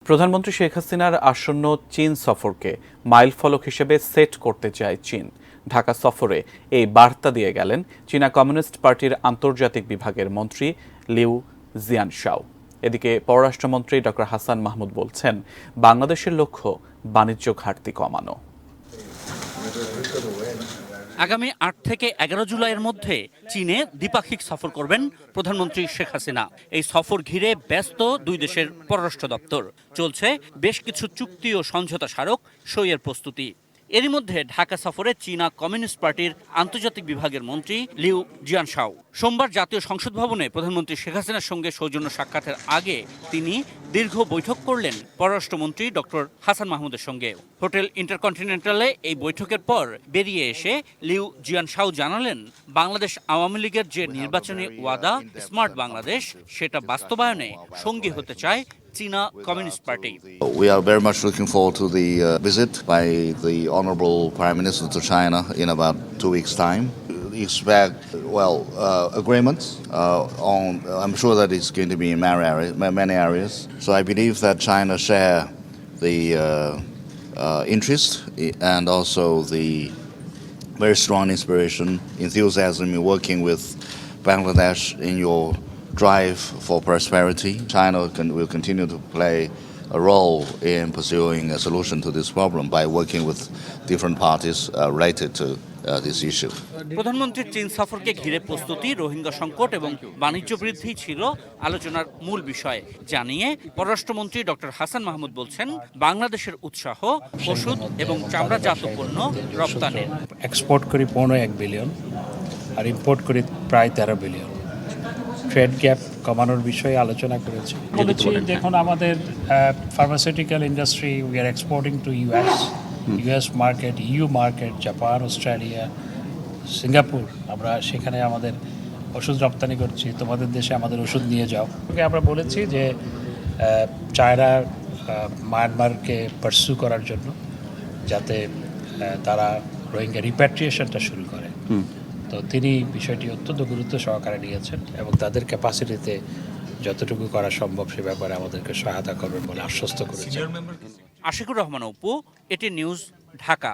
প্রধানমন্ত্রী শেখ হাসিনার আসন্ন চীন সফরকে মাইলফলক হিসেবে সেট করতে চায় চীন। ঢাকা সফরে এই বার্তা দিয়ে গেলেন চীনা কমিউনিস্ট পার্টির আন্তর্জাতিক বিভাগের মন্ত্রী লিউ জিয়ানশাও। এদিকে পররাষ্ট্রমন্ত্রী ডক্টর হাসান মাহমুদ বলছেন, বাংলাদেশের লক্ষ্য বাণিজ্য ঘাটতি কমানো। আগামী ৮ থেকে ১১ জুলাইয়ের মধ্যে চীনে দ্বিপাক্ষিক সফর করবেন প্রধানমন্ত্রী শেখ হাসিনা। এই সফর ঘিরে ব্যস্ত দুই দেশের পররাষ্ট্র দপ্তর। চলছে বেশ কিছু চুক্তি ও সমঝোতা স্মারক সইয়ের প্রস্তুতি। এরই মধ্যে ঢাকা সফরে চীনা কমিউনিস্ট পার্টির আন্তর্জাতিক বিভাগের মন্ত্রী লিউ জিয়ানশাও। সোমবার জাতীয় সংসদ ভবনে প্রধানমন্ত্রী শেখ হাসিনার সঙ্গে সৌজন্য সাক্ষাতের আগে তিনি দীর্ঘ বৈঠক করলেন পররাষ্ট্রমন্ত্রী ডক্টর হাসান মাহমুদের সঙ্গে। হোটেল ইন্টারকন্টিনেন্টালে এই বৈঠকের পর বেরিয়ে এসে লিউ জিয়ানশাও জানালেন, বাংলাদেশ আওয়ামী লীগের যে নির্বাচনী ওয়াদা স্মার্ট বাংলাদেশ, সেটা বাস্তবায়নে সঙ্গী হতে চায় China Communist Party. We are very much looking forward to the visit by the Honorable Prime Minister to China in about 2 weeks' time. We expect, agreements on, I'm sure that it's going to be in many areas. So I believe that China share the interest and also the very strong enthusiasm in working with Bangladesh in your drive for prosperity. China will continue to play a role in pursuing a solution to this problem by working with different parties related to this issue. প্রধানমন্ত্রীর চীন সফরকে ঘিরে প্রস্তুতি, রোহিঙ্গা সংকট এবং বাণিজ্য বৃদ্ধি ছিল আলোচনার মূল বিষয় জানিয়ে পররাষ্ট্রমন্ত্রী ডক্টর হাসান মাহমুদ বলছেন, বাংলাদেশের উৎসাহ ওষুধ এবং চামড়াজাত পণ্য রপ্তানির। এক্সপোর্ট করি ১৫ বিলিয়ন আর ইম্পোর্ট করি প্রায় ১৩ বিলিয়ন। ট্রেড গ্যাপ কমানোর বিষয়ে আলোচনা করেছি। বলেছি, দেখুন, আমাদের pharmaceutical industry, we are exporting to US market, EU market, Japan, Australia, Singapore. আমরা সেখানে আমাদের ওষুধ রপ্তানি করছি। তোমাদের দেশে আমাদের ওষুধ নিয়ে যাও। আমরা বলেছি যে চায়না মায়ানমারকে পারসু করার জন্য যাতে তারা রোহিঙ্গা রিপ্যাট্রিয়েশনটা শুরু করে। তো তিনি বিষয়টি অত্যন্ত গুরুত্ব সহকারে নিয়েছেন এবং তাদের ক্যাপাসিটিতে যতটুকু করা সম্ভব সে ব্যাপারে আমাদেরকে সহায়তা করবেন বলে আশ্বস্ত করেছেন। আশিকুর রহমান অপু, এটি নিউজ, ঢাকা।